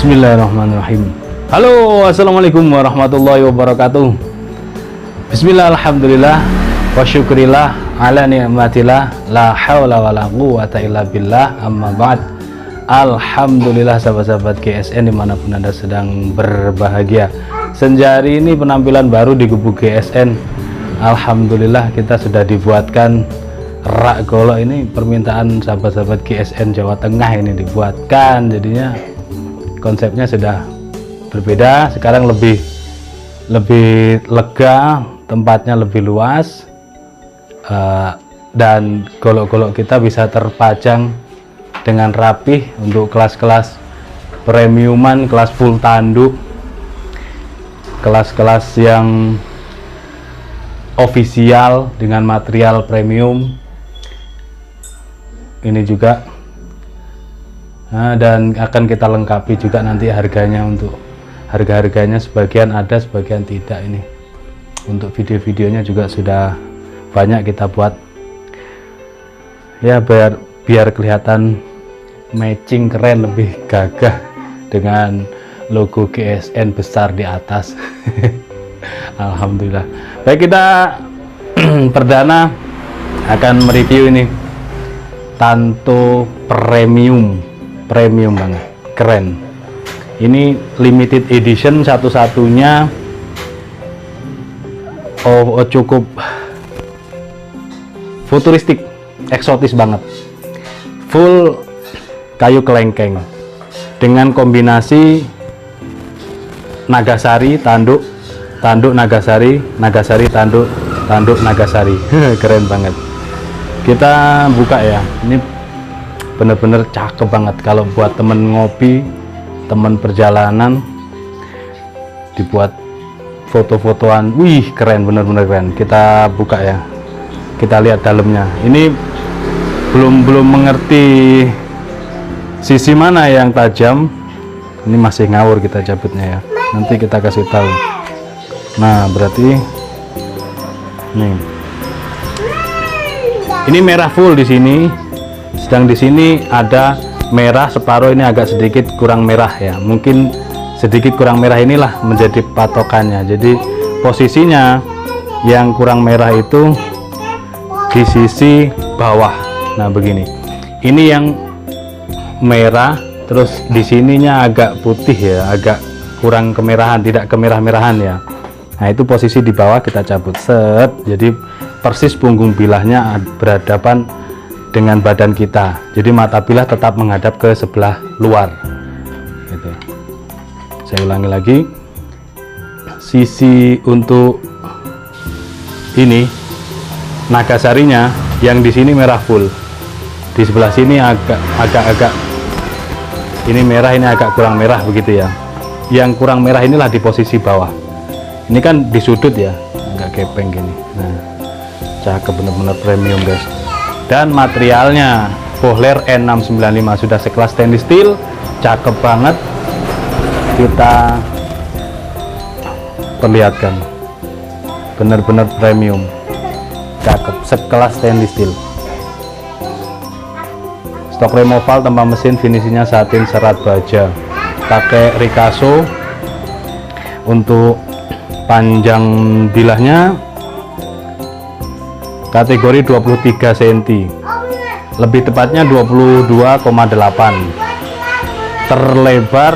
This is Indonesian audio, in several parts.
Bismillahirrahmanirrahim. Halo, assalamualaikum warahmatullahi wabarakatuh. Bismillah, alhamdulillah, wa syukurillah, ala ni'matillah, la hawla wa la quwwata illa billah, amma ba'd. Alhamdulillah sahabat-sahabat GSN dimanapun Anda sedang berbahagia. Senja hari ini penampilan baru di Gubuk GSN. Alhamdulillah kita sudah dibuatkan rak golok, ini permintaan sahabat-sahabat GSN Jawa Tengah ini dibuatkan, jadinya konsepnya sudah berbeda. Sekarang lebih lega, tempatnya lebih luas, dan golok-golok kita bisa terpajang dengan rapih untuk kelas-kelas premiuman, kelas full tanduk, kelas-kelas yang ofisial dengan material premium ini juga. Dan akan kita lengkapi juga nanti harganya, untuk harga-harganya sebagian ada, sebagian tidak. Ini untuk video-videonya juga sudah banyak kita buat ya, biar kelihatan matching, keren, lebih gagah dengan logo GSN besar di atas. Alhamdulillah. Baik, kita perdana akan mereview ini Tanto premium banget, keren. Ini limited edition satu-satunya. Cukup futuristik, eksotis banget, full kayu kelengkeng dengan kombinasi Nagasari tanduk Nagasari, tanduk Nagasari. Keren banget. Kita buka ya, ini bener-bener cakep banget kalau buat temen ngopi, temen perjalanan, dibuat foto-fotoan. Wih, keren, bener-bener keren. Kita buka ya, kita lihat dalamnya. Ini belum mengerti sisi mana yang tajam, ini masih ngawur, kita cabutnya ya, nanti kita kasih tahu. Nah, berarti ini merah full di sini. Sedang di sini ada merah separuh, ini agak sedikit kurang merah ya, mungkin sedikit kurang merah, inilah menjadi patokannya. Jadi posisinya yang kurang merah itu di sisi bawah. Nah begini, ini yang merah, terus di sininya agak putih ya, agak kurang kemerahan, tidak kemerah-merahan ya. Nah itu posisi di bawah, kita cabut set, jadi persis punggung bilahnya berhadapan dengan badan kita, jadi mata bilah tetap menghadap ke sebelah luar gitu. Saya ulangi lagi, sisi untuk ini nagasarinya yang di sini merah full, di sebelah sini agak ini merah, ini agak kurang merah begitu ya. Yang kurang merah inilah di posisi bawah. Ini kan di sudut ya, agak gepeng gini. Nah, cakep, bener-bener premium guys. Dan materialnya Bohler N695 sudah sekelas stainless steel, cakep banget. Kita perlihatkan, bener-bener premium, cakep, sekelas stainless steel. Stok removal tanpa mesin, finishingnya satin serat baja, pakai Ricasso. Untuk panjang bilahnya kategori 23 cm, lebih tepatnya 22,8, terlebar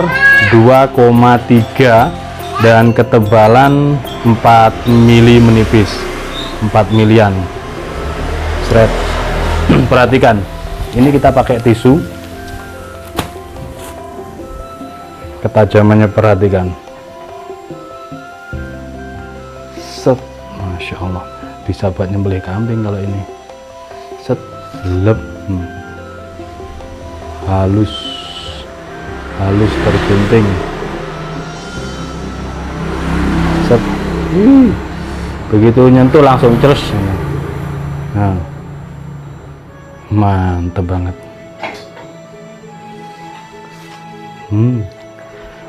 2,3, dan ketebalan 4 mili menipis, 4 milian shred. Perhatikan, ini kita pakai tisu, ketajamannya perhatikan, set, Masya Allah, bisa buat nyembelih kambing kalau ini. Set, lep, halus tergunting, set, begitu nyentuh langsung cerus. Nah, mantep banget.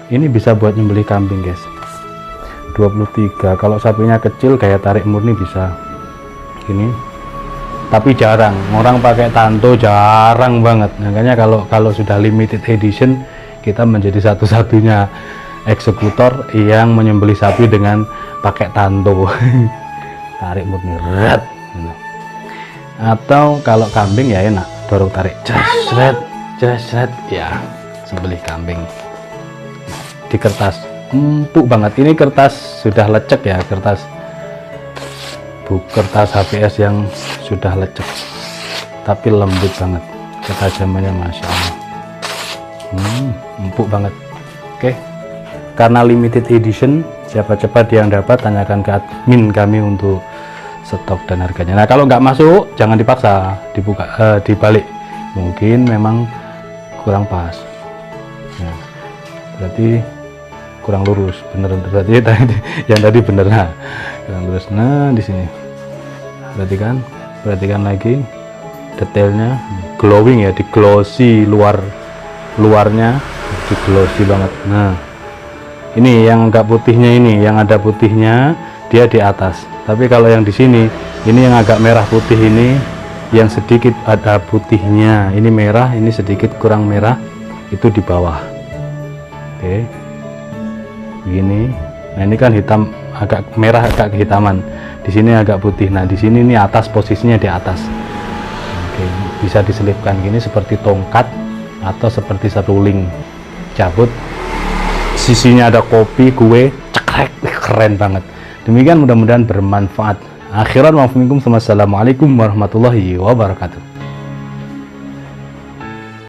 Ini bisa buat nyembelih kambing guys. 23, kalau sapinya kecil kayak tarik murni bisa ini, tapi jarang orang pakai tanto, jarang banget. Makanya kalau sudah limited edition, kita menjadi satu-satunya eksekutor yang menyembelih sapi dengan pakai tanto. Tarik murni, red. Atau kalau kambing ya enak, dorong tarik, cret, ya sembelih kambing di kertas. Empuk banget, ini kertas sudah lecek ya, kertas HPS yang sudah lecek, tapi lembut banget, ketajamannya Masya Allah. Empuk banget. Oke, karena limited edition, siapa cepat yang dapat, tanyakan ke admin kami untuk stok dan harganya. Nah, kalau nggak masuk jangan dipaksa, dibalik, mungkin memang kurang pas. Nah, berarti kurang lurus, bener, berarti yang tadi bener. Nah, kurang lurus. Nah, di sini perhatikan lagi detailnya, glowing ya, di glossy luarnya, di glossy banget. Nah, ini yang agak putihnya, ini yang ada putihnya dia di atas, tapi kalau yang di sini, ini yang agak merah putih, ini yang sedikit ada putihnya, ini merah, ini sedikit kurang merah, itu di bawah. Oke, begini. Nah, ini kan hitam, agak merah, agak kehitaman, di sini agak putih. Nah, di sini ini atas, posisinya di atas. Oke, bisa diselipkan gini seperti tongkat atau seperti seruling, cabut, sisinya ada kopi, kue, cekrek, keren banget. Demikian, mudah-mudahan bermanfaat. Akhiran, wassalamualaikum warahmatullahi wabarakatuh.